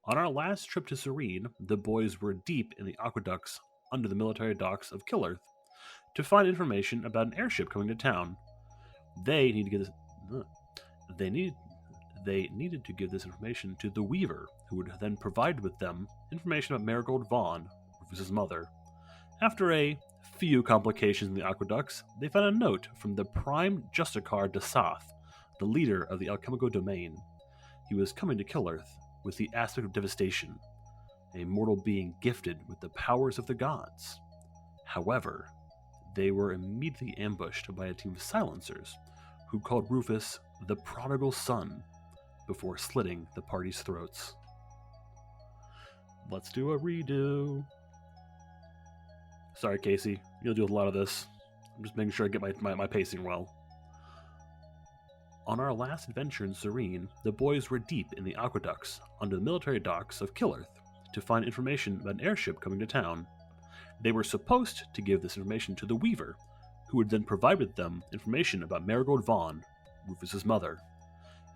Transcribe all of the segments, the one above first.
On our last trip to Serene, the boys were deep in the aqueducts under the military docks of Killerth to find information about an airship coming to town. They need to get this. They need. They needed to give this information to the Weaver, who would then provide with them information about Marigold Vaughn, Rufus's mother. After a few complications in the aqueducts, they found a note from the Prime Justicar de Soth, the leader of the alchemical domain. He was coming to Killerth with the aspect of devastation, a mortal being gifted with the powers of the gods. However, they were immediately ambushed by a team of silencers who called Rufus the prodigal son before slitting the party's throats. Let's do a redo. Sorry, Casey. You'll do a lot of this. I'm just making sure I get my pacing well. On our last adventure in Serene, the boys were deep in the aqueducts under the military docks of Killerth to find information about an airship coming to town. They were supposed to give this information to the Weaver, who would then provide with them information about Marigold Vaughn, Rufus's mother.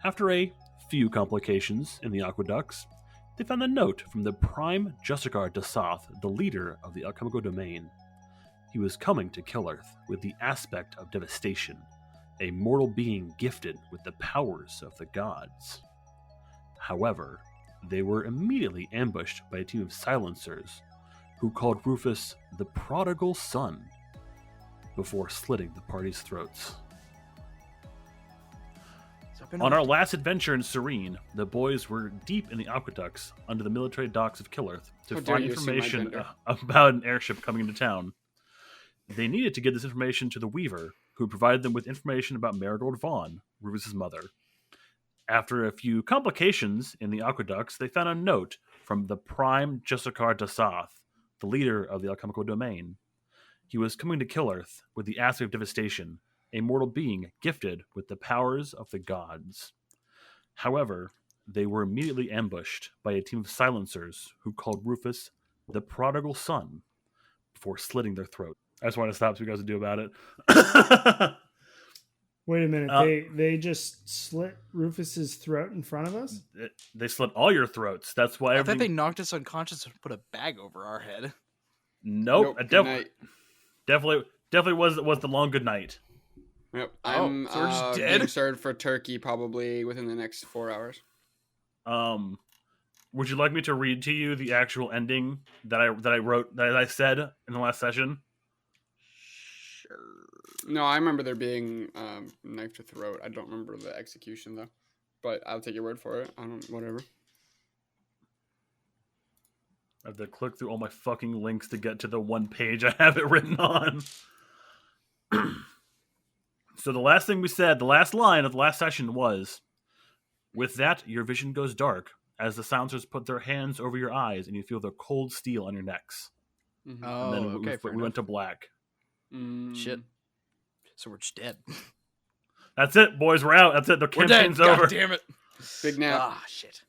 After a few complications in the aqueducts, they found a note from the Prime Justicar de Soth, the leader of the alchemical domain. He was coming to Killerth with the aspect of devastation, a mortal being gifted with the powers of the gods. However, they were immediately ambushed by a team of silencers who called Rufus the prodigal son before slitting the party's throats. On our last adventure in Serene, the boys were deep in the aqueducts under the military docks of Killerth to find information about an airship coming into town. They needed to give this information to the Weaver, who provided them with information about Marigold Vaughn, Rufus's mother. After a few complications in the aqueducts, they found a note from the Prime Justicar de Soth, the leader of the alchemical domain. He was coming to Killerth with the aspect of devastation, a mortal being gifted with the powers of the gods. However, they were immediately ambushed by a team of silencers who called Rufus the prodigal son before slitting their throat. I just want to stop so you guys to do about it. Wait a minute. They just slit Rufus's throat in front of us? They slit all your throats. That's why I thought they knocked us unconscious and put a bag over our head. Nope. Definitely was the long good night. Yep. I'm so we're just dead? being served for turkey probably within the next 4 hours. Would you like me to read to you the actual ending that I wrote, that I said in the last session? Sure. No, I remember there being knife to throat. I don't remember the execution though, but I'll take your word for it. Whatever. I have to click through all my fucking links to get to the one page I have it written on. So the last thing we said, the last line of the last session was, with that, your vision goes dark as the silencers put their hands over your eyes and you feel the cold steel on your necks. Mm-hmm. And then we went to black. Shit. So we're just dead. That's it, boys. We're out. That's it. The campaign's over. God damn it. Big nap. Ah, shit.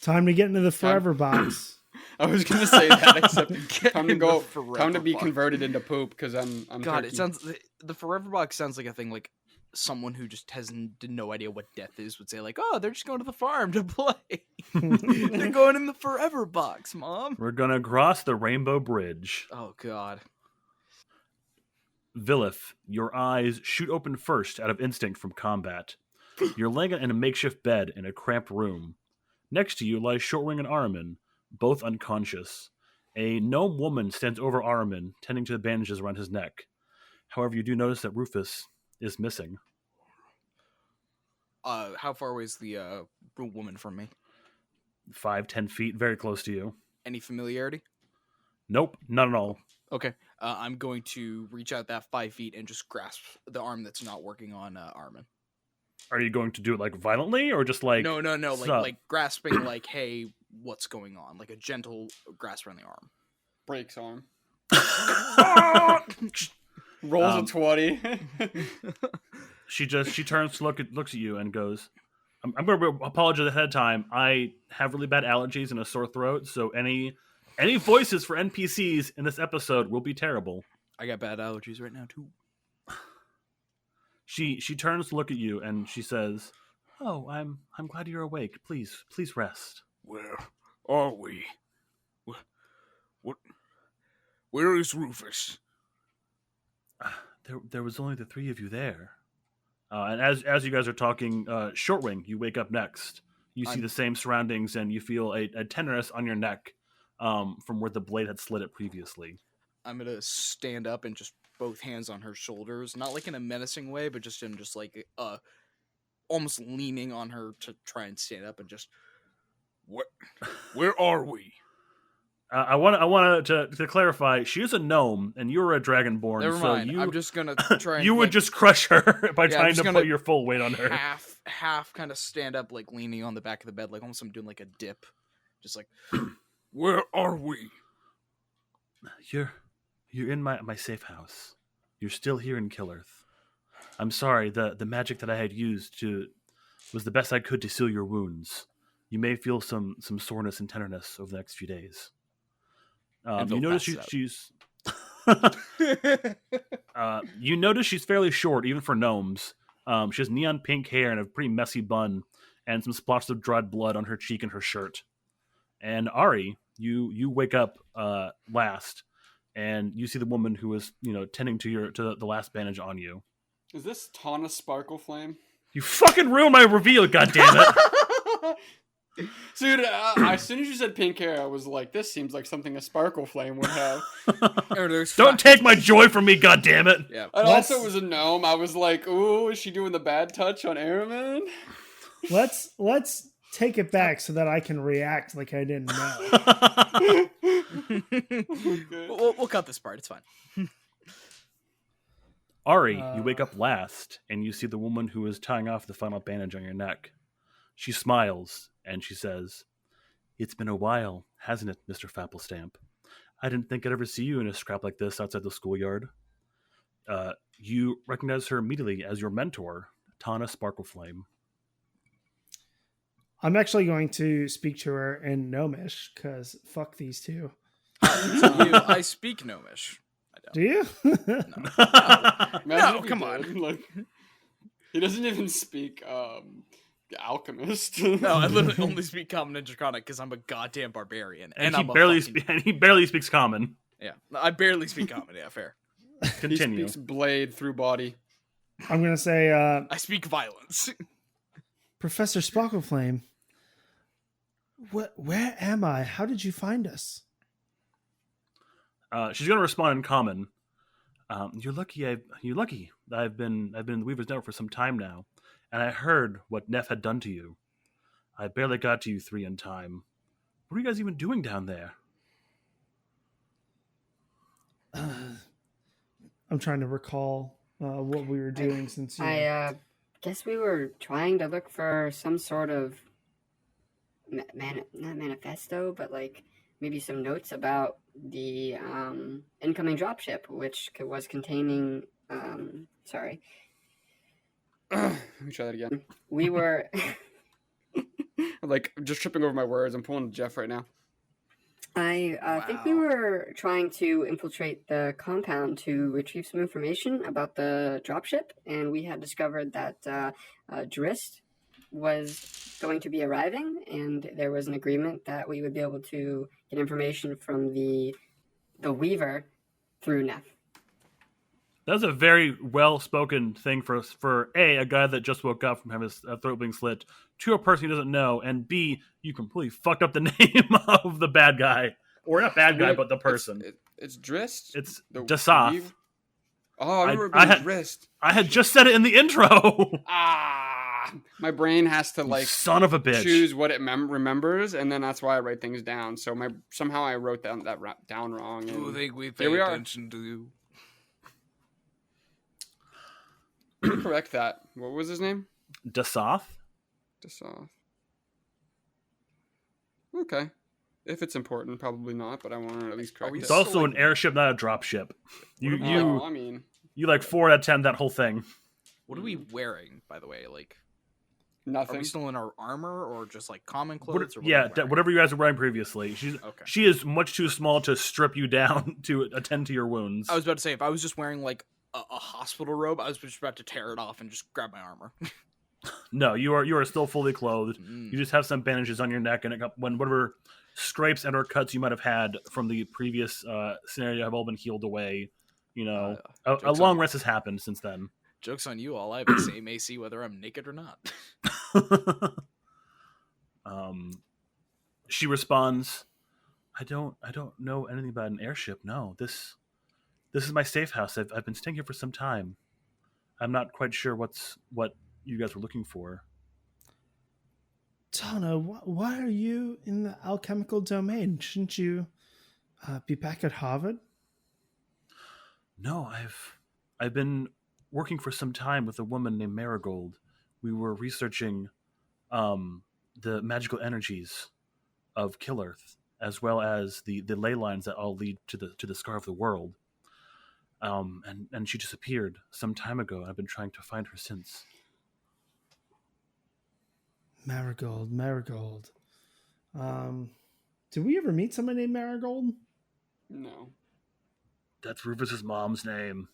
Time to get into the forever box. I was gonna say that, except time to be converted into poop because I'm God, turkey. it sounds the forever box sounds like a thing like someone who just has no idea what death is would say like, oh, they're just going to the farm to play. They're going in the forever box, Mom. We're gonna cross the Rainbow Bridge. Oh God. Villif, your eyes shoot open first out of instinct from combat. You're laying in a makeshift bed in a cramped room. Next to you lies Shortwing and Armin, both unconscious. A gnome woman stands over Armin, tending to the bandages around his neck. However, you do notice that Rufus is missing. How far away is the woman from me? 5-10 feet, very close to you. Any familiarity? Nope, not at all. Okay, I'm going to reach out that 5 feet and just grasp the arm that's not working on Armin. Are you going to do it like violently or just like No, like grasping like, hey, what's going on? Like a gentle grasp around the arm. Breaks arm. Rolls a 20. She turns to looks at you and goes, I'm going to apologize ahead of time. I have really bad allergies and a sore throat, so any voices for NPCs in this episode will be terrible. I got bad allergies right now too. She turns to look at you and she says, "Oh, I'm glad you're awake. Please rest." Where are we? What? Where is Rufus? There was only the three of you there. And as you guys are talking, Shortwing, you wake up next. You see the same surroundings, and you feel a tenderness on your neck from where the blade had slit it previously. I'm gonna stand up and just both hands on her shoulders, not like in a menacing way, but just in just like almost leaning on her to try and stand up and just. Where are we? I want to clarify. She is a gnome, and you're a dragonborn. Never so mind. you, I'm just gonna try. And, you would like, just crush her by I'm trying just to gonna put your full weight on her. half kind of stand up, like leaning on the back of the bed, like almost I'm doing like a dip, just like. Where are we? You're in my safe house. You're still here in Killerth. I'm sorry. The magic that I had used was the best I could to seal your wounds. You may feel some soreness and tenderness over the next few days. You notice she's you notice she's fairly short, even for gnomes. She has neon pink hair and a pretty messy bun, and some splotches of dried blood on her cheek and her shirt. And Ari, you wake up last, and you see the woman who was tending to the last bandage on you. Is this Tana Sparkle Flame? You fucking ruined my reveal, goddammit! Dude, as soon as you said pink hair, I was like, this seems like something a Sparkle Flame would have. Don't take my joy from me, goddammit! Yeah. And also, it was a gnome. I was like, ooh, is she doing the bad touch on Airman? Let's take it back so that I can react like I didn't know. We'll cut this part. It's fine. Ari, you wake up last, and you see the woman who is tying off the final bandage on your neck. She smiles, and she says, "It's been a while, hasn't it, Mr. Fapplestamp? I didn't think I'd ever see you in a scrap like this outside the schoolyard." You recognize her immediately as your mentor, Tana Sparkleflame. I'm actually going to speak to her in Gnomish, because fuck these two. I speak Gnomish. I don't. Do you? No, come on. Like, he doesn't even speak alchemist. No, I literally only speak Common and Draconic because I'm a goddamn barbarian. And I'm he barely speaks Common. Yeah, I barely speak Common. Yeah, fair. Continue. He speaks blade through body. I'm going to say, I speak violence. Professor Sparkleflame, where am I? How did you find us? She's going to respond in Common. You're lucky. You're lucky. I've been in the Weaver's Network for some time now, and I heard what Neff had done to you. I barely got to you three in time. What are you guys even doing down there? I'm trying to recall what we were doing since you... I guess we were trying to look for some sort of not manifesto, but like maybe some notes about the incoming dropship, which was containing. Sorry. Let me try that again. We were. Like, just tripping over my words. I'm pulling Jeff right now. I think we were trying to infiltrate the compound to retrieve some information about the dropship, and we had discovered that Drist was going to be arriving, and there was an agreement that we would be able to get information from the Weaver through Neff. That's a very well-spoken thing for A, guy that just woke up from having his throat being slit, to a person he doesn't know, and B, you completely fucked up the name of the bad guy. Or not bad guy, but the person. It's Drist? It's The Dasath. Weave? Oh, I remember I it being had- Drist. I had just said it in the intro! My brain has to, like, Son of a bitch. choose what it remembers, and then that's why I write things down. So somehow I wrote that down wrong. Do you And think we pay here we are. attention to you? Let me correct that. What was his name? Dasath? Dasath. Okay. If it's important, probably not, but I want to at least correct we it. It's also an airship, not a dropship. Oh, I mean, You like 4 out of 10 that whole thing. What are we wearing, by the way? Like, are nothing. we still in our armor or just like common clothes? Or what Yeah, are we wearing? whatever you guys were wearing previously. Okay. She is much too small to strip you down to attend to your wounds. I was about to say, if I was just wearing like a hospital robe, I was just about to tear it off and just grab my armor. No, you are still fully clothed. Mm. You just have some bandages on your neck, and whatever scrapes and or cuts you might have had from the previous scenario have all been healed away. You know, a Joke's long on, rest has happened since then. joke's on you all. I have the same AC whether I'm naked or not. um, she responds, I don't know anything about an airship. No, this is my safe house. I've been staying here for some time. I'm not quite sure what you guys were looking for. Tana, why are you in the alchemical domain? Shouldn't you be back at Harvard? No, I've been working for some time with a woman named Marigold. We were researching the magical energies of Kill Earth, as well as the ley lines that all lead to the scar of the world. And she disappeared some time ago. I've been trying to find her since. Marigold. Did we ever meet somebody named Marigold? No. That's Rufus's mom's name.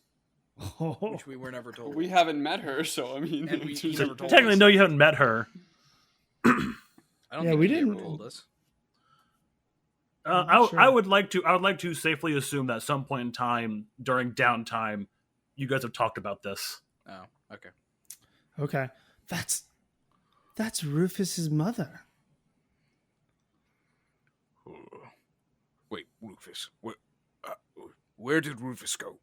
Oh, Which we were never told. We haven't met her, so I mean, And we- it's he just- never told Technically, us. no, you haven't met her. I don't Yeah, think we he ever didn't- told us. Sure. I would like to safely assume that at some point in time during downtime, you guys have talked about this. Oh, okay. okay. That's Rufus's mother. Wait, Rufus. Where did Rufus go?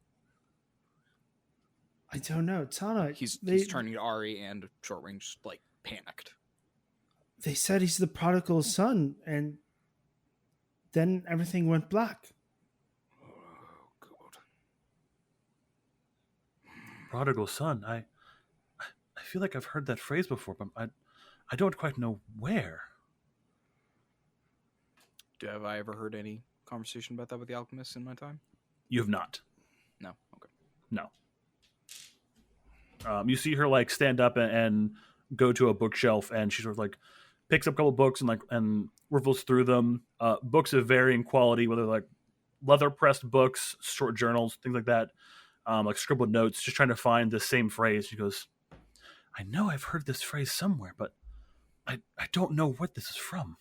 I don't know. Tana, He's they, turning to Ari and short range like panicked. they said he's the prodigal son, and then everything went black. Oh, God. Prodigal son. I feel like I've heard that phrase before, but I don't quite know where. Have I ever heard any conversation about that with the alchemist in my time? You have not. No. Okay. No. You see her like stand up and go to a bookshelf, and she sort of like picks up a couple books and riffles through them. Books of varying quality, whether like leather pressed books, short journals, things like that, like scribbled notes, just trying to find the same phrase. She goes, "I know I've heard this phrase somewhere, but I don't know what this is from."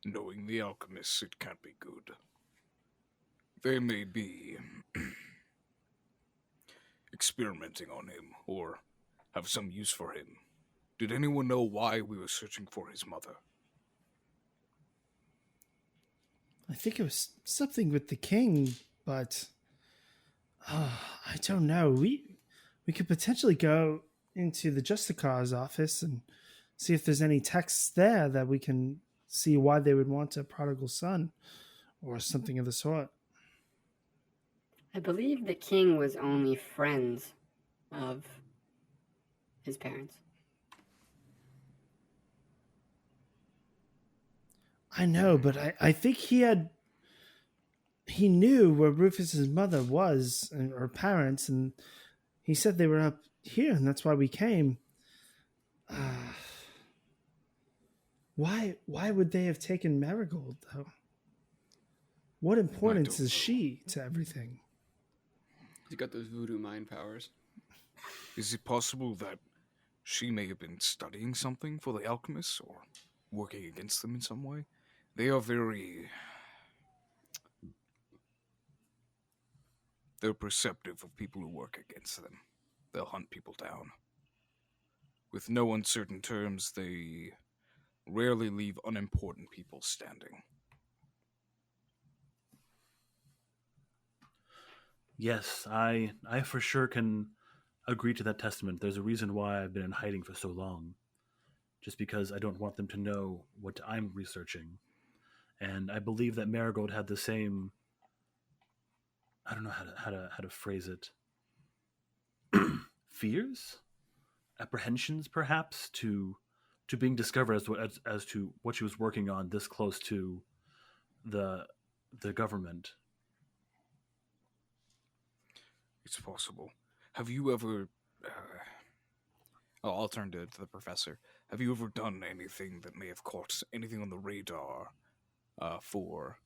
Knowing the alchemists, it can't be good. They may be experimenting on him, or have some use for him. Did anyone know why we were searching for his mother? I think it was something with the king, but I don't know. We could potentially go into the Justicar's office and see if there's any texts there that we can see why they would want a prodigal son or something of the sort. I believe the king was only friends of his parents. I know, but I think he knew where Rufus's mother was and her parents, and he said they were up here, and that's why we came. Why would they have taken Marigold, though? What importance don't is know. she to everything? He's got those voodoo mind powers. Is it possible that she may have been studying something for the alchemists, or working against them in some way? They are they're perceptive of people who work against them. They'll hunt people down. With no uncertain terms, they rarely leave unimportant people standing. Yes, I for sure can agree to that testament. There's a reason why I've been in hiding for so long. Just because I don't want them to know what I'm researching. And I believe that Marigold had the same, I don't know how to phrase it. Fears? Apprehensions perhaps to being discovered as to what she was working on this close to the government. It's possible. Have you ever... I'll turn to the professor. Have you ever done anything that may have caught anything on the radar for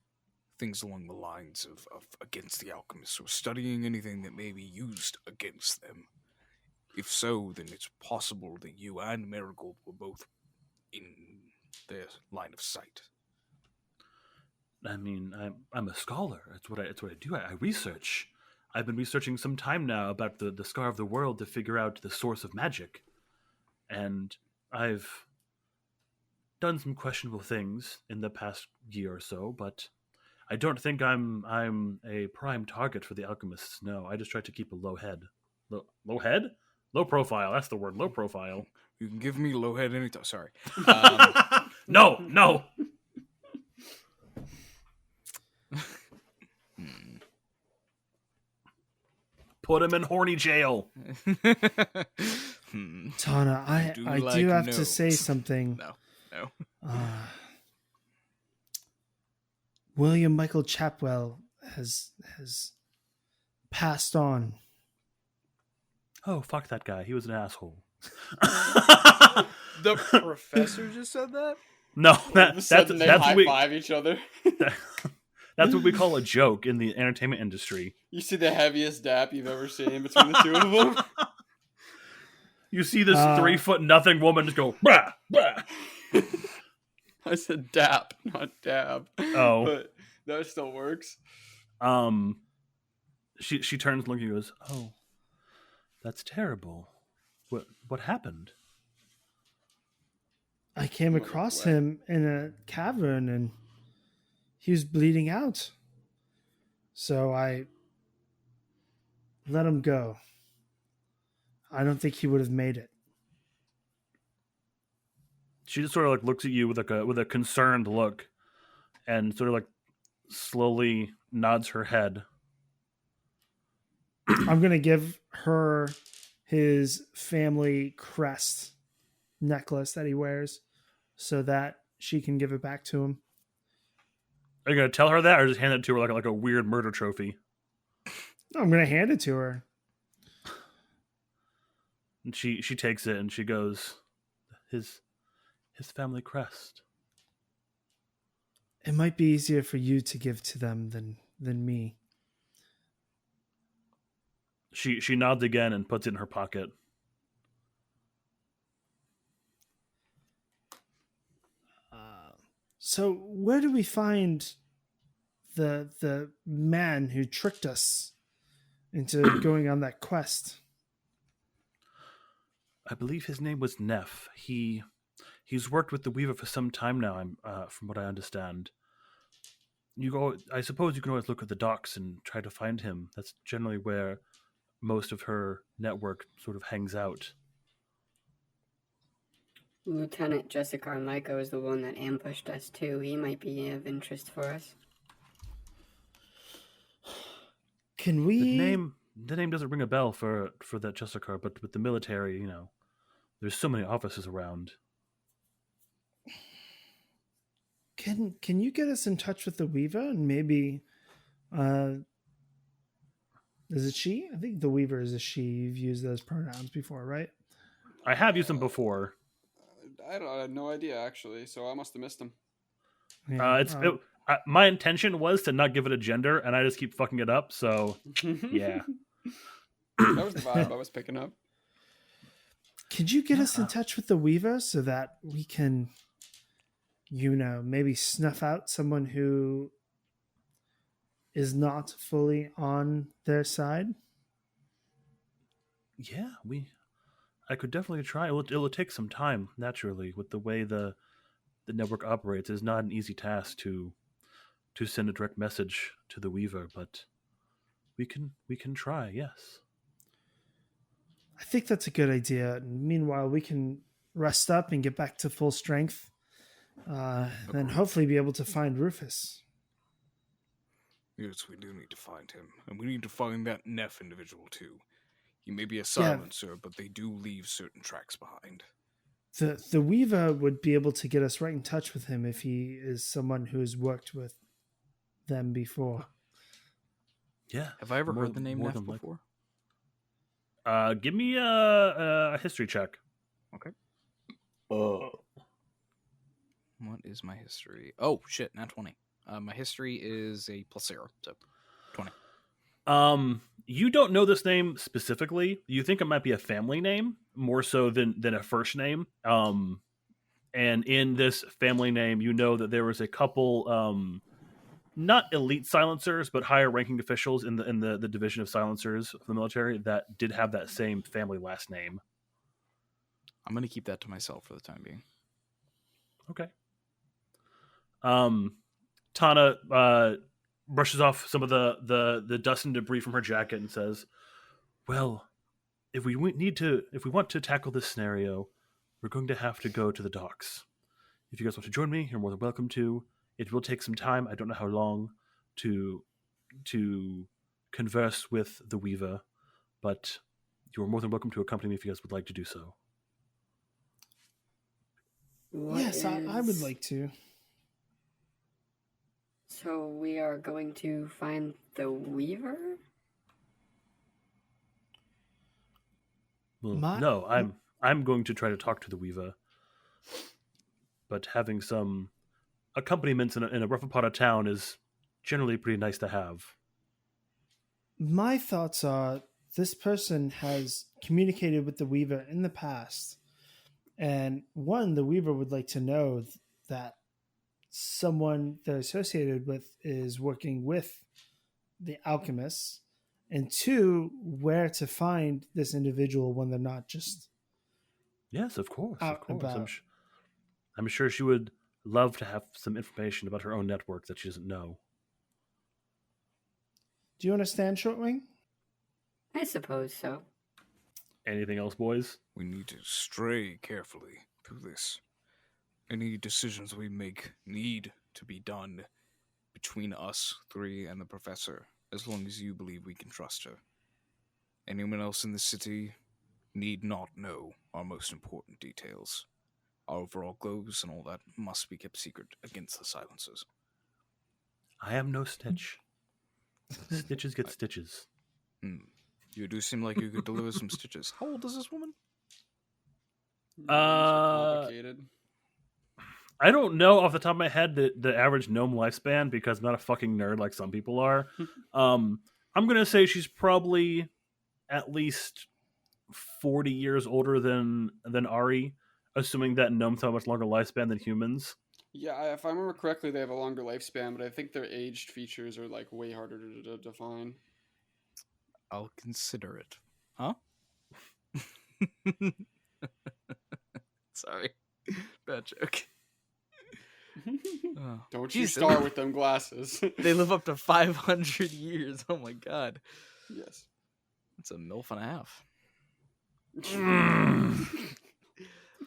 things along the lines of against the alchemists, or studying anything that may be used against them? If so, then it's possible that you and Marigold were both in their line of sight. I mean, I'm a scholar. It's what I do. I research. I've been researching some time now about the scar of the world to figure out the source of magic, and I've done some questionable things in the past year or so, but I don't think I'm a prime target for the alchemists. No, I just try to keep a low head. Low head? Low profile. That's the word. Low profile. You can give me low head anytime. Sorry. No. Put him in horny jail. Tana, I do have to say something. No. William Michael Chapwell has passed on. Oh, fuck that guy. He was an asshole. The professor just said that? No, That's that's high we, five each other. that's what we call a joke in the entertainment industry. You see the heaviest dap you've ever seen between the two of them. You see this 3'0" woman just go, bah, bah. I said dap, not dab. Oh. But that still works. She turns, looking, and goes, "Oh, that's terrible. What happened?" I came across him in a cavern and he was bleeding out. So I let him go. I don't think he would have made it. She just sort of like looks at you with a concerned look, and sort of like slowly nods her head. I'm going to give her his family crest necklace that he wears so that she can give it back to him. Are you gonna tell her that, or just hand it to her like a weird murder trophy? I'm going to hand it to her. And she takes it and she goes, his family crest. It might be easier for you to give to them than me. She nods again and puts it in her pocket. So where do we find the man who tricked us into going on that quest? I believe his name was Neff. He's worked with the Weaver for some time now. From what I understand. I suppose you can always look at the docks and try to find him. That's generally where most of her network sort of hangs out. Lieutenant Jessica Carmichael is the one that ambushed us too. He might be of interest for us. Can we... The name doesn't ring a bell for that Jessica, but with the military, there's so many officers around. Can you get us in touch with the Weaver and maybe is it she? I think the Weaver is a she. You've used those pronouns before, right? I have used them before. I had no idea, actually, so I must have missed him. Yeah, my intention was to not give it a gender, and I just keep fucking it up, so yeah. That was the vibe I was picking up. Could you get us in touch with the Weaver so that we can, maybe snuff out someone who is not fully on their side? Yeah, I could definitely try. It'll take some time, naturally, with the way the network operates. It's not an easy task to send a direct message to the Weaver, but we can try, yes. I think that's a good idea. Meanwhile, we can rest up and get back to full strength, and hopefully be able to find Rufus. Yes, we do need to find him. And we need to find that Neff individual, too. He may be a silencer, but they do leave certain tracks behind. The Weaver would be able to get us right in touch with him if he is someone who has worked with them before. Yeah. Have I ever heard the name Neff before? Give me a history check. Okay. What is my history? Oh, shit, not 20. My history is a +0, so 20. You don't know this name specifically. You think it might be a family name more so than a first name. And in this family name, you know that there was a couple, not elite silencers, but higher ranking officials in the division of silencers of the military that did have that same family last name. I'm gonna keep that to myself for the time being. Okay. Tana brushes off some of the dust and debris from her jacket and says, "Well, if we want to tackle this scenario, we're going to have to go to the docks. If you guys want to join me, you're more than welcome to. It will take some time. I don't know how long to converse with the Weaver, but you are more than welcome to accompany me if you guys would like to do so." Yes, I would like to. So we are going to find the Weaver? Well, no, I'm going to try to talk to the Weaver, but having some accompaniments in a rough part of town is generally pretty nice to have. My thoughts are this person has communicated with the Weaver in the past. And one, the Weaver would like to know that someone they're associated with is working with the alchemists. And two, where to find this individual when they're not just Yes, of course, out of course. about. I'm sure she would love to have some information about her own network that she doesn't know. Do you understand, Shortwing? I suppose so. Anything else, boys? We need to stray carefully through this. Any decisions we make need to be done between us three and the professor, as long as you believe we can trust her. Anyone else in the city need not know our most important details. Our overall goals and all that must be kept secret against the silencers. I am no Stitch. Stitches get stitches. You do seem like you could deliver some stitches. How old is this woman? Complicated. I don't know off the top of my head the average gnome lifespan because I'm not a fucking nerd like some people are. I'm gonna say she's probably at least 40 years older than Ari, assuming that gnomes have a much longer lifespan than humans. Yeah, if I remember correctly, they have a longer lifespan, but I think their aged features are like way harder to define. I'll consider it. Huh? Sorry. Bad joke. Oh, Don't you geez, start with them glasses. They live up to 500 years. Oh my god. Yes. That's a MILF and a half.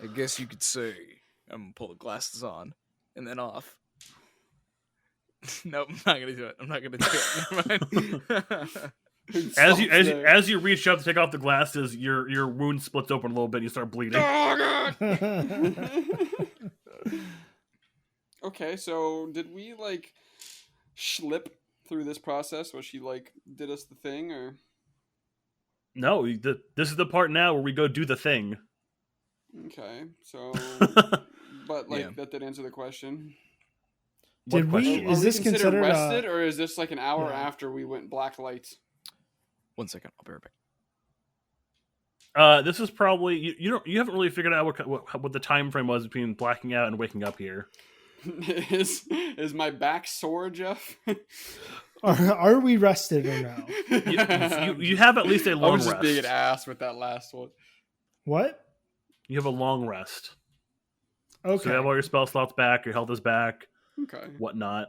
I guess you could say I'm gonna pull the glasses on and then off. Nope, I'm not gonna do it. I'm not gonna do it. Never mind. As you reach up to take off the glasses, your wound splits open a little bit and you start bleeding. Okay, so did we like schlip through this process where she like did us the thing, or No, this is the part now where we go do the thing. okay, so but like Yeah. that did answer the question. What Did question? we? Is this considered rested, or is this like an hour yeah. after we went black lights? 1 second, I'll be right back. This is probably you haven't really figured out what the time frame was between blacking out and waking up here. Is my back sore, Jeff? Are we rested or no? You have at least a I long was just rest. being an ass with that last one. What? You have a long rest. Okay. So you have all your spell slots back, your health is back, Okay. whatnot.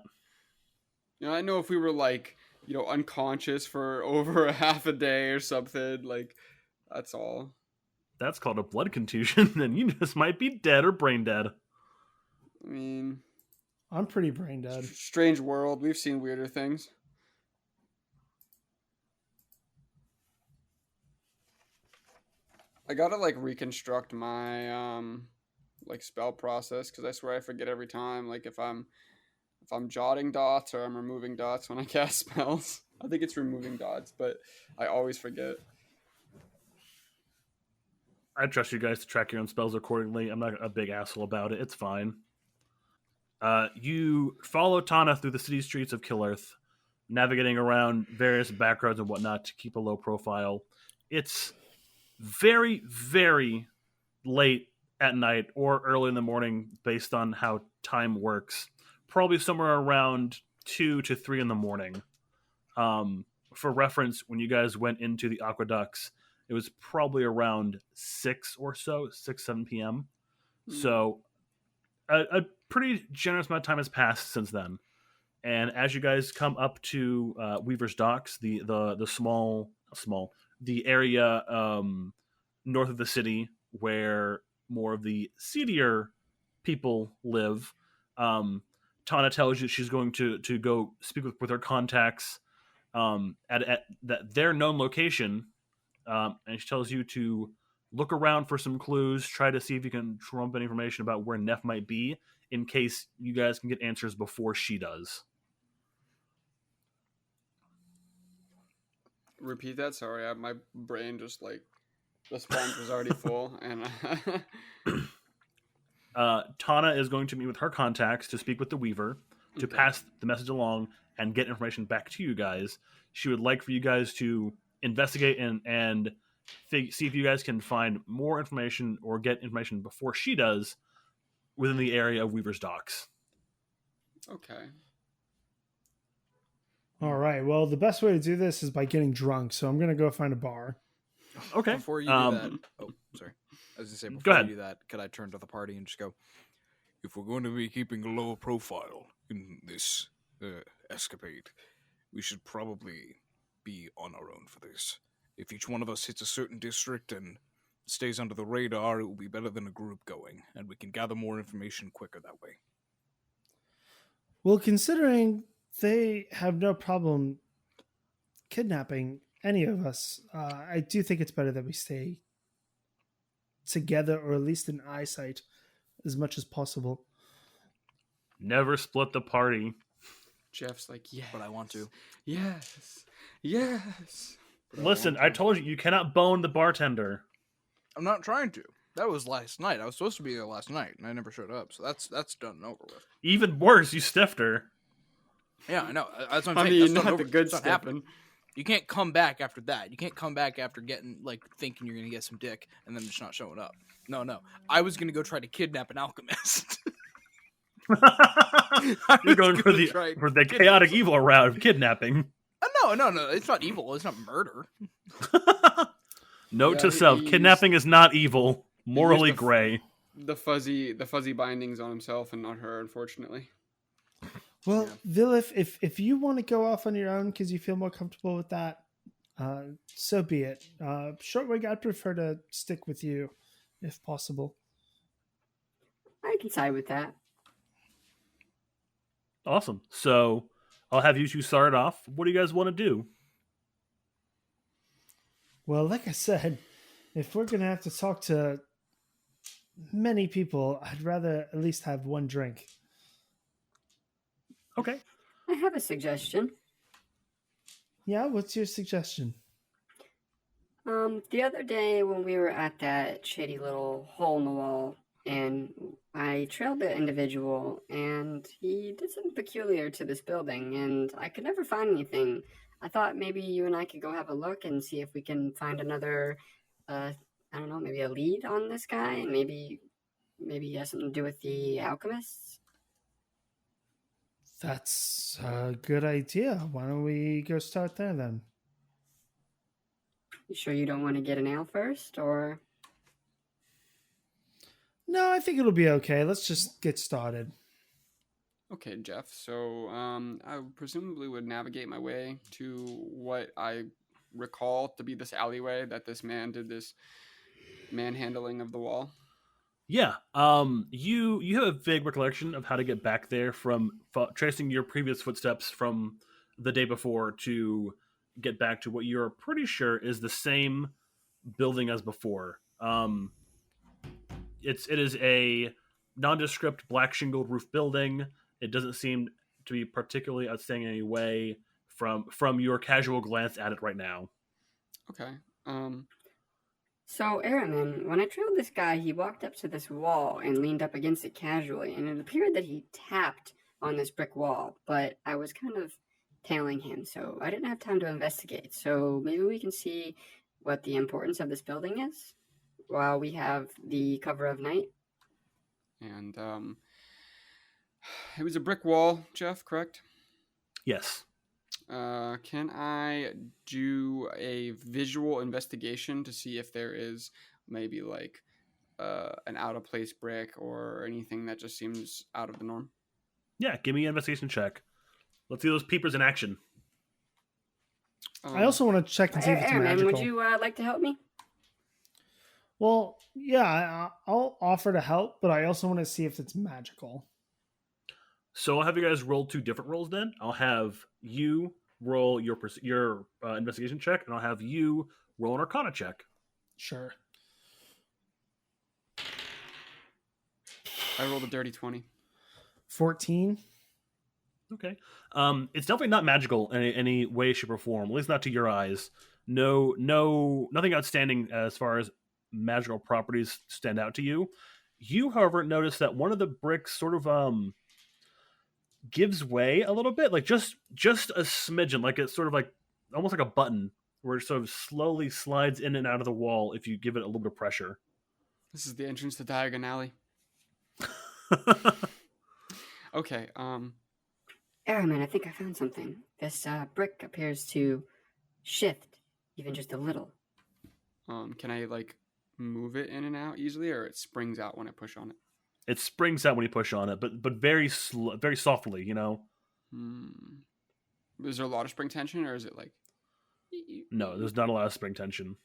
You know, I know if we were like, unconscious for over a half a day or something, like, that's all. That's called a blood contusion, and you just might be dead or brain dead. I mean, I'm pretty brain dead. strange world. We've seen weirder things. I gotta like reconstruct my like spell process because I swear I forget every time. Like if I'm jotting dots or I'm removing dots when I cast spells. I think it's removing dots, but I always forget. I trust you guys to track your own spells accordingly. I'm not a big asshole about it. It's fine. You follow Tana through the city streets of Killerth, navigating around various backgrounds and whatnot to keep a low profile. It's very, very late at night or early in the morning based on how time works. Probably somewhere around 2 to 3 in the morning. For reference, when you guys went into the aqueducts, it was probably around 6 or so, 6, 7 p.m. So a pretty generous amount of time has passed since then. And as you guys come up to Weaver's Docks, the area north of the city where more of the seedier people live, Tana tells you she's going to go speak with her contacts at their known location, and she tells you to look around for some clues, try to see if you can drum up any information about where Neff might be, in case you guys can get answers before she does. Repeat that. Sorry, my brain just like the sponge was already full, and Tana is going to meet with her contacts to speak with the Weaver to pass the message along and get information back to you guys. She would like for you guys to investigate and see if you guys can find more information or get information before she does within the area of Weaver's Docks. Okay. All right. Well, the best way to do this is by getting drunk. So I'm going to go find a bar. Okay. Before you do that, oh, sorry. I was going to say, Go before ahead. you do that, could I turn to the party and just go, If we're going to be keeping a low profile in this escapade, we should probably be on our own for this. If each one of us hits a certain district and stays under the radar, it will be better than a group going, and we can gather more information quicker that way. Well, considering they have no problem kidnapping any of us, I do think it's better that we stay together, or at least in eyesight, as much as possible. Never split the party. Jeff's like, yes, but I want to. Yes, yes. Listen, I told you, you cannot bone the bartender. I'm not trying to. That was last night. I was supposed to be there last night, and I never showed up. So that's done and over with. Even worse, you stiffed her. Yeah, I know. That's what I'm I saying. mean, That's done not over. the good It's not happening. stepping. You can't come back after that. You can't come back after getting thinking you're gonna get some dick and then just not showing up. No. I was gonna go try to kidnap an alchemist. You're going for the chaotic evil route of kidnapping. No. It's not evil. It's not murder. Note Yeah, to self: he kidnapping is not evil. Morally the f- gray. The fuzzy bindings on himself and not her, unfortunately. Well, Vilif, if you want to go off on your own because you feel more comfortable with that, so be it. Shortwig, I'd prefer to stick with you, if possible. I can side with that. Awesome. So I'll have you two start off. What do you guys want to do? Well, like I said, if we're going to have to talk to many people, I'd rather at least have one drink. Okay. I have a suggestion. Yeah, what's your suggestion? The other day when we were at that shady little hole in the wall, and I trailed the individual, and he did something peculiar to this building, and I could never find anything. I thought maybe you and I could go have a look and see if we can find another, I don't know, maybe a lead on this guy, and maybe he has something to do with the alchemists. That's a good idea. Why don't we go start there then? You sure you don't want to get an ale first, or? No, I think it'll be okay. Let's just get started. Okay, Jeff. So I presumably would navigate my way to what I recall to be this alleyway that this man did this manhandling of the wall. Yeah. You have a vague recollection of how to get back there from tracing your previous footsteps from the day before to get back to what you're pretty sure is the same building as before. It is a nondescript black shingled roof building. It doesn't seem to be particularly outstanding in any way from your casual glance at it right now. Okay. So, Aramin, when I trailed this guy, he walked up to this wall and leaned up against it casually, and it appeared that he tapped on this brick wall, but I was kind of tailing him, so I didn't have time to investigate. So maybe we can see what the importance of this building is while we have the cover of night. And it was a brick wall, Jeff, correct? Yes. Can I do a visual investigation to see if there is maybe like an out of place brick or anything that just seems out of the norm? Yeah, give me an investigation check. Let's see those peepers in action. I also want to check and see if it's Airman, magical. would you like to help me? Well, yeah, I'll offer to help, but I also want to see if it's magical. So I'll have you guys roll 2 different rolls then. I'll have you roll your investigation check, and I'll have you roll an arcana check. Sure. I rolled a dirty 20. 14. Okay. It's definitely not magical in any way, shape, or form. At least not to your eyes. Nothing outstanding as far as magical properties stand out to you. You, however, notice that one of the bricks sort of gives way a little bit, like just a smidgen, like it's sort of like almost like a button where it sort of slowly slides in and out of the wall if you give it a little bit of pressure. This is the entrance to Diagon Alley. Okay. Airman, I think I found something. This brick appears to shift even just a little. Can I like move it in and out easily, or it springs out when I push on it? It springs out when you push on it, but very very softly, Is there a lot of spring tension, or is it like? No, there's not a lot of spring tension.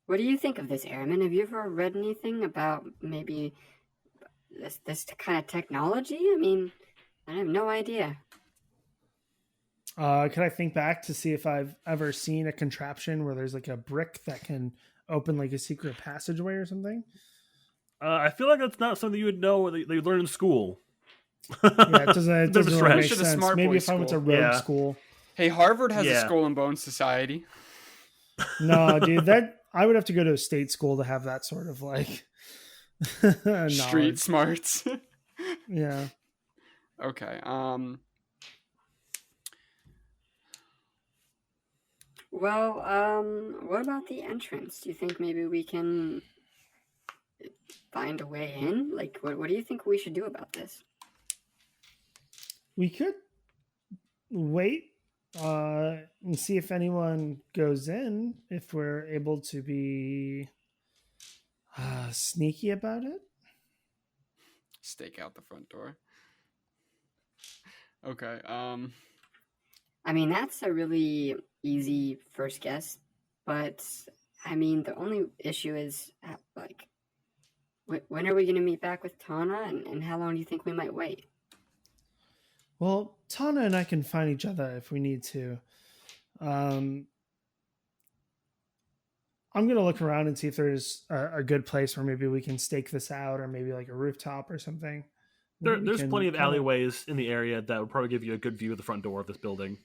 What do you think of this, Airman? Have you ever read anything about maybe this kind of technology? I mean, I have no idea. Can I think back to see if I've ever seen a contraption where there's like a brick that can open like a secret passageway or something? I feel like that's not something you would know that you learn in school. Yeah, it doesn't It's a bit of a really make stretch. Should a sense. smart Maybe boy if I went to school. rogue Yeah. school. Hey, Harvard has a Yeah. Skull and Bone Society. No, dude, that I would have to go to a state school to have that sort of like Street knowledge. smarts. Yeah. Okay. Well, what about the entrance? Do you think maybe we can find a way in? Like, what do you think we should do about this? We could wait and see if anyone goes in, if we're able to be sneaky about it. Stake out the front door. Okay. I mean, that's a really easy first guess, but I mean, the only issue is like, when are we going to meet back with Tana, and how long do you think we might wait? Well, Tana and I can find each other if we need to. I'm going to look around and see if there's a good place where maybe we can stake this out, or maybe like a rooftop or something. There's plenty of alleyways in the area that would probably give you a good view of the front door of this building.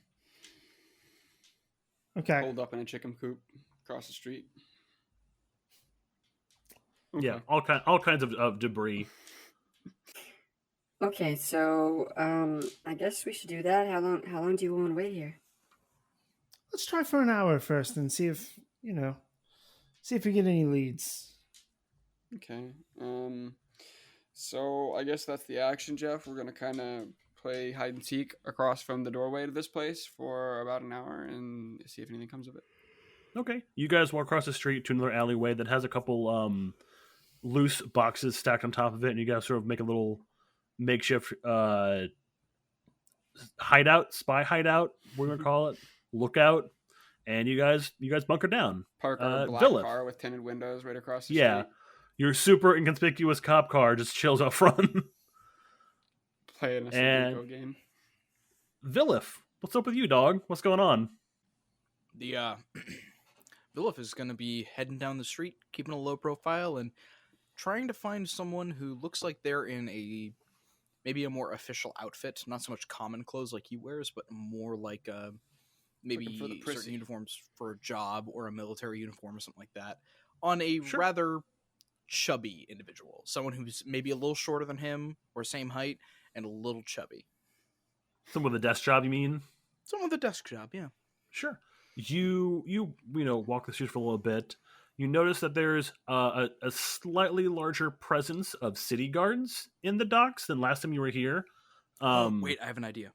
Okay. Hold up in a chicken coop across the street. Yeah, all kinds of debris. Okay, so I guess we should do that. How long do you want to wait here? Let's try for an hour first and see if we get any leads. Okay. So I guess that's the action, Jeff. We're gonna kind of play hide and seek across from the doorway to this place for about an hour and see if anything comes of it. Okay, you guys walk across the street to another alleyway that has a couple loose boxes stacked on top of it, and you guys sort of make a little makeshift hideout, spy hideout, we're gonna call it, lookout, and you guys bunker down. Park our black Villa. car with tinted windows right across the Yeah, street. your super inconspicuous cop car just chills out front. Playing a And- Sudoku game. Villif, what's up with you, dog? What's going on? The Villif is going to be heading down the street, keeping a low profile, and trying to find someone who looks like they're in maybe a more official outfit, not so much common clothes like he wears, but more like maybe Looking for the certain prissy. uniforms for a job or a military uniform or something like that, on a Sure. rather chubby individual, someone who's maybe a little shorter than him or same height and a little chubby. Someone with a desk job, you mean? Someone with a desk job, yeah. Sure. You know walk the streets for a little bit. You notice that there's a slightly larger presence of city guards in the docks than last time you were here. Wait, I have an idea.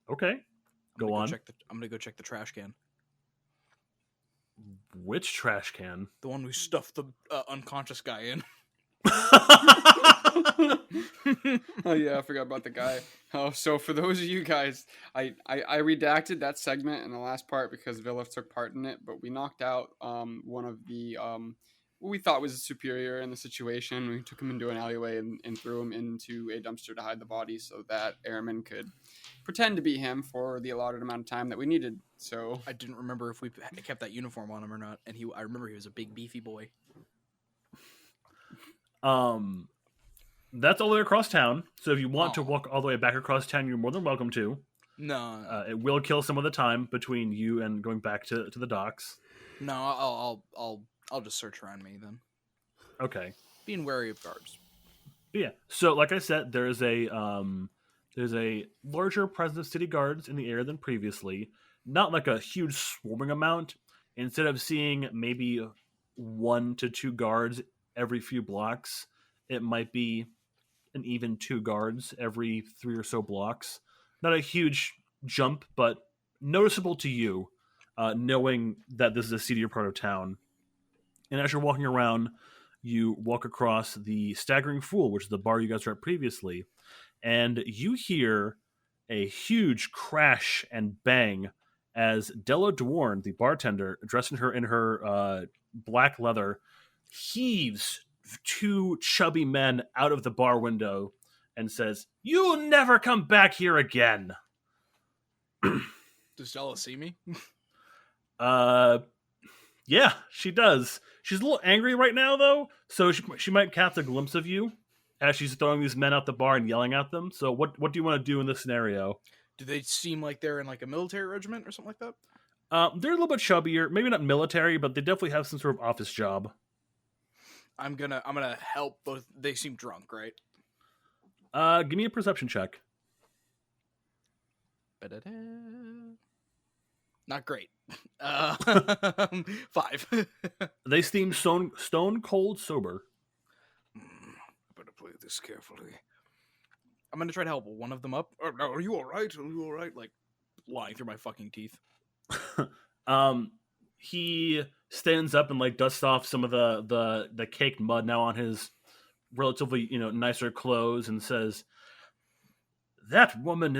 Okay, go on. I'm gonna go check the trash can. Which trash can? The one we stuffed the unconscious guy in. Oh yeah, I forgot about the guy. Oh, so for those of you guys, I redacted that segment in the last part because Vilif took part in it, but we knocked out one of the what we thought was a superior in the situation. We took him into an alleyway and threw him into a dumpster to hide the body so that Airman could pretend to be him for the allotted amount of time that we needed. So I didn't remember if we kept that uniform on him or not, and I remember he was a big beefy boy. That's all the way across town. So if you want to walk all the way back across town, you're more than welcome to. No, It will kill some of the time between you and going back to the docks. no, I'll just search around me then. Okay. Being wary of guards. Yeah. So like I said, there's a larger presence of city guards in the area than previously. Not like a huge swarming amount. Instead of seeing maybe 1 to 2 guards every few blocks, it might be an even 2 guards every 3 or so blocks. Not a huge jump, but noticeable to you, knowing that this is a seedier part of town. And as you're walking around, you walk across the Staggering Fool, which is the bar you guys were at previously, and you hear a huge crash and bang as Della Dwarn, the bartender, dressed in her black leather, heaves 2 chubby men out of the bar window and says, "You'll never come back here again." Does Della see me? Yeah, she does. She's a little angry right now, though, so she might catch a glimpse of you as she's throwing these men out the bar and yelling at them. So what do you want to do in this scenario? Do they seem like they're in like a military regiment or something like that? They're a little bit chubbier, maybe not military, but they definitely have some sort of office job. I'm gonna help both. They seem drunk, right? Give me a perception check. Ba-da-da. Not great. 5. They seem stone cold sober. I better play this carefully. I'm gonna try to help one of them up. Oh, no, are you all right? Are you all right? Like lying through my fucking teeth. He stands up and like dusts off some of the caked mud now on his relatively nicer clothes and says, "That woman,"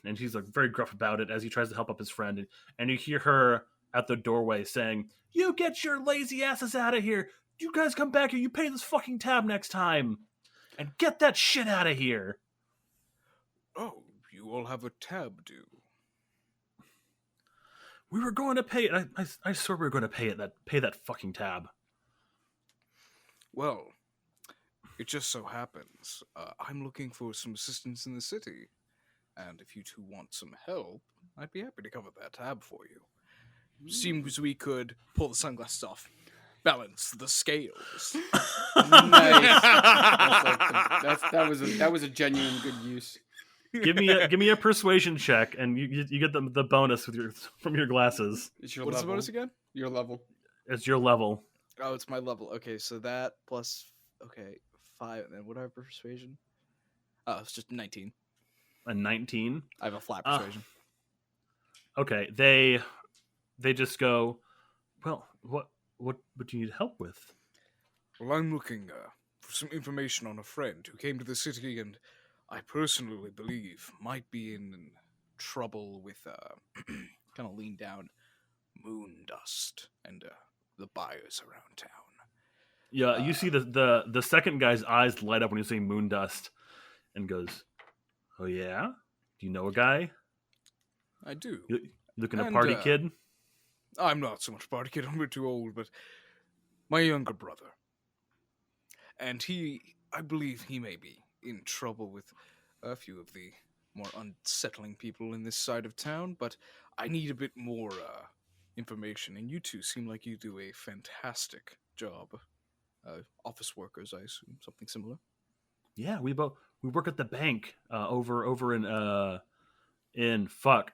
and he's like very gruff about it as he tries to help up his friend, and you hear her at the doorway saying, "You get your lazy asses out of here! You guys come back here! You pay this fucking tab next time, and get that shit out of here!" Oh, you all have a tab due. We were going to pay it. I swear we were going to pay that fucking tab. Well, it just so happens I'm looking for some assistance in the city, and if you two want some help, I'd be happy to cover that tab for you. Seems we could pull the sunglasses off. Balance the scales. Nice. That was a genuine good use. Give me a persuasion check, and you get the bonus from your glasses. It's your What's level. the bonus again? Your level. It's your level. Oh, it's my level. Okay, so that plus 5, and then what do I have for persuasion? Oh, it's just 19. A 19. I have a flat persuasion. Okay, they just go, "Well, what do you need help with?" Well, I'm looking for some information on a friend who came to the city and I personally believe might be in trouble with, Kind of lean down. moon dust and the buyers around town. Yeah, you see the second guy's eyes light up when you say moon dust, and goes, "Oh yeah, do you know a guy? I do. You looking a And, party kid?" I'm not so much party kid, I'm a bit too old, but my younger brother. And I believe he may be in trouble with a few of the more unsettling people in this side of town, but I need a bit more information, and you two seem like you do a fantastic job. Office workers, I assume, something similar. Yeah, we work at the bank over in fuck.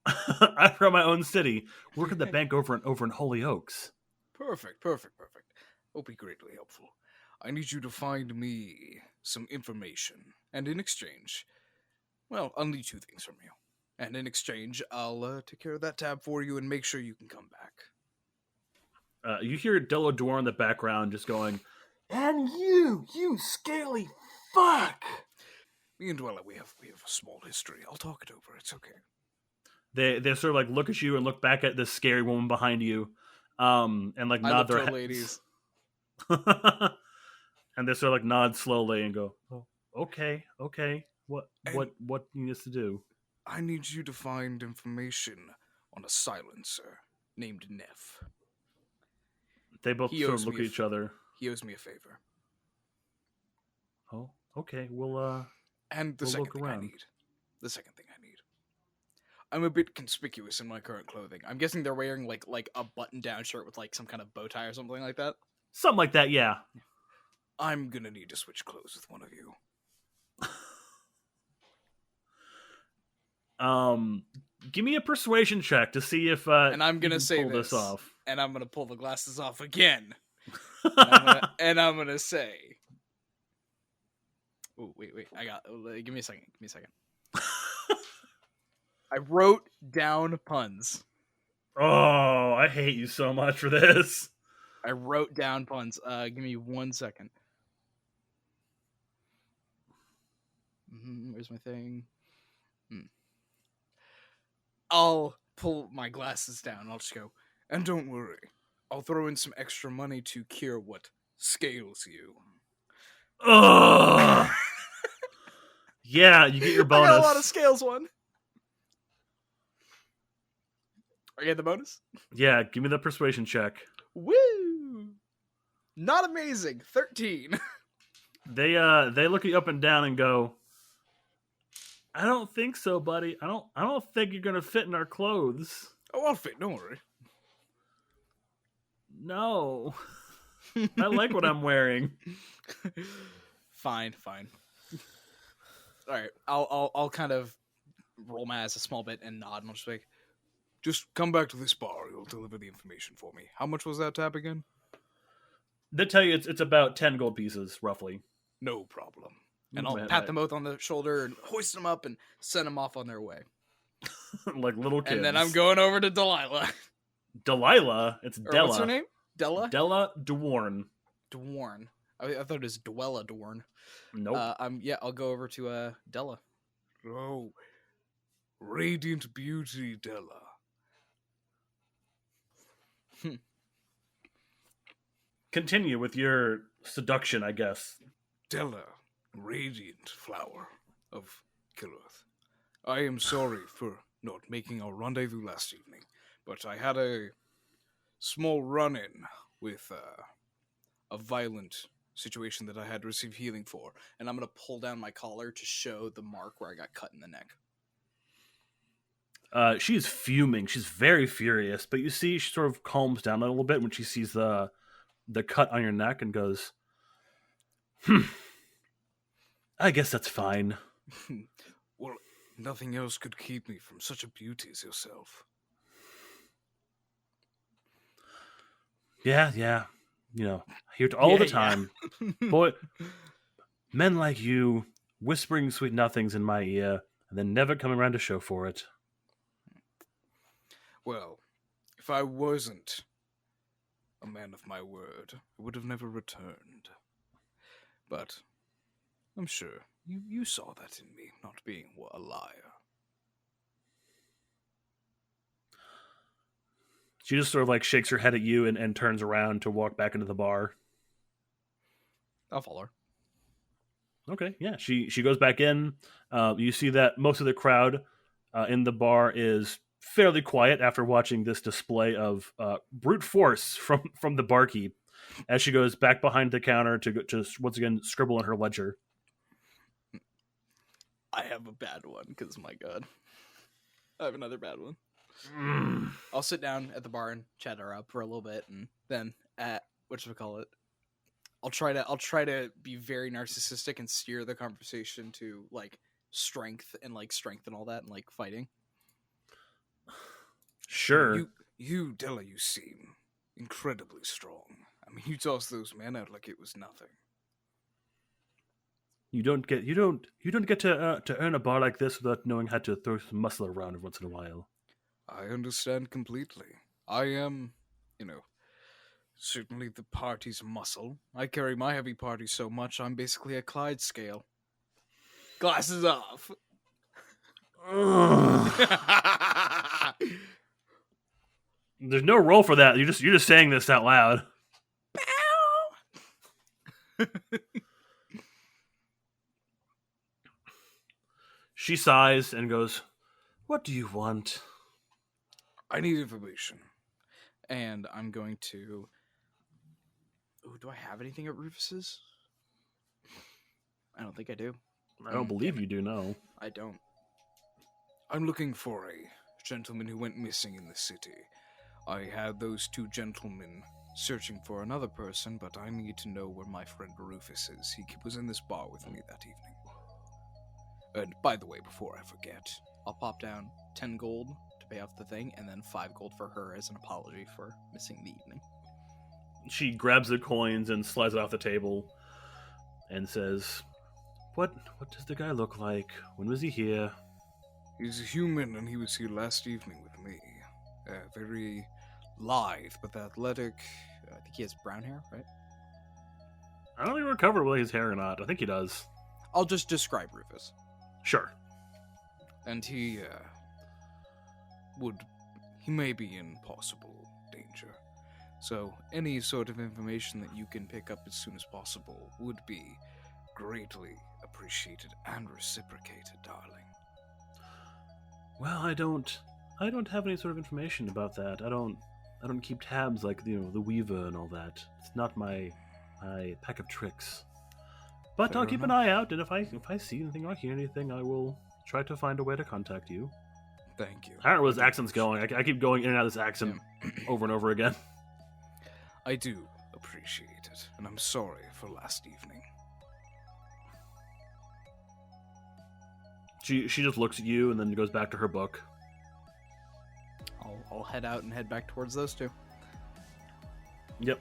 I'm from my own city. Work at the bank over in Holy Oaks. Perfect, perfect, perfect. Will be greatly helpful. I need you to find me some information, and in exchange, well, I'll need two things from you. And in exchange, I'll take care of that tab for you and make sure you can come back. You hear Della Dwar in the background just going, And you scaly fuck! Me and Dwella, we have a small history. I'll talk it over. It's okay. they sort of like look at you and look back at this scary woman behind you, and like I nod love their toad heads. ladies. And they sort of like nod slowly and go, oh, okay. What do you need us to do? I need you to find information on a silencer named Neff. They both He sort owes of look me at each other. He owes me a favor. Oh, okay. We'll And the We'll second look thing around. I need. The second thing I need. I'm a bit conspicuous in my current clothing. I'm guessing they're wearing like a button-down shirt with like some kind of bow tie or something like that. something like that. Yeah. I'm gonna need to switch clothes with one of you. Give me a persuasion check to see if And I'm you gonna can say pull this off. And I'm gonna pull the glasses off again. And I'm gonna say. Oh, wait. Give me a second. I wrote down puns. Oh, I hate you so much for this. I wrote down puns. Give me 1 second. Where's my thing? I'll pull my glasses down. I'll just go. And don't worry, I'll throw in some extra money to cure what scales you. Ugh. Yeah, you get your I bonus. got a lot of scales one. I get the bonus? Yeah, give me the persuasion check. Woo! Not amazing. 13. They look at you up and down and go, I don't think so, buddy. I don't think you're gonna fit in our clothes. Oh, I'll fit, don't worry. No. I like what I'm wearing. Fine. All right, I'll kind of roll my eyes a small bit and nod, and I'll just be like, Just come back to this bar. You'll deliver the information for me. How much was that tab again? They tell you it's about 10 gold pieces, roughly. No problem. and I'll pat them both on the shoulder and hoist them up and send them off on their way. Like little kids. And then I'm going over to Delilah. Delilah? It's Or Della. what's her name? Della? Della Dwarn. Dwarn. I thought it was Dwella Dorn. Nope. I'll go over to Della. Oh, radiant beauty, Della. Continue with your seduction, I guess. Della, radiant flower of Kilworth. I am sorry for not making our rendezvous last evening, but I had a small run-in with a violent situation that I had to receive healing for, And I'm going to pull down my collar to show the mark where I got cut in the neck. She's fuming. She's very furious, but you see she sort of calms down a little bit when she sees the cut on your neck and goes, I guess that's fine. Well, nothing else could keep me from such a beauty as yourself. Yeah. You know, I hear it all the Yeah. time. Boy, men like you, whispering sweet nothings in my ear, and then never coming around to show for it. Well, if I wasn't a man of my word, I would have never returned. But I'm sure you saw that in me, not being a liar. She just sort of like shakes her head at you and turns around to walk back into the bar. I'll follow her. Okay, yeah. She goes back in. You see that most of the crowd in the bar is fairly quiet after watching this display of brute force from the barkeep as she goes back behind the counter to once again scribble in her ledger. I have a bad one, because my god. I have another bad one. Mm. I'll sit down at the bar and chat her up for a little bit, and then at, whatchamacallit, I'll try to be very narcissistic and steer the conversation to like strength and all that and like fighting. Sure. You, Della, you seem incredibly strong. I mean, you tossed those men out like it was nothing. You don't get to earn a bar like this without knowing how to throw some muscle around every once in a while. I understand completely. I am, certainly the party's muscle. I carry my heavy party so much, I'm basically a Clydesdale. Glasses off. There's no roll for that. You're just saying this out loud. She sighs and goes, "What do you want?" I need information. And I'm going to. Ooh, do I have anything at Rufus's? I don't think I do. I don't believe you do, no. I don't. I'm looking for a gentleman who went missing in the city. I had those two gentlemen searching for another person, but I need to know where my friend Rufus is. He was in this bar with me that evening. And by the way, before I forget, I'll pop down 10 gold to pay off the thing, and then 5 gold for her as an apology for missing the evening. She grabs the coins and slides it off the table and says, What does the guy look like? When was he here? he's a human and he was here last evening with me. Very lithe but athletic. I think he has brown hair, right? I don't even recover whether his hair or not. I think he does. I'll just describe Rufus. Sure. And he may be in possible danger. So any sort of information that you can pick up as soon as possible would be greatly appreciated and reciprocated, darling. Well, I don't have any sort of information about that. I don't keep tabs like the Weaver and all that. It's not my pack of tricks. But Fair I'll keep an enough. eye out, and if I see anything or hear anything, I will try to find a way to contact you. Thank you. I don't know where this accent's going. I keep going in and out of this accent over and over again. I do appreciate it, and I'm sorry for last evening. She just looks at you and then goes back to her book. I'll head out and head back towards those two. Yep.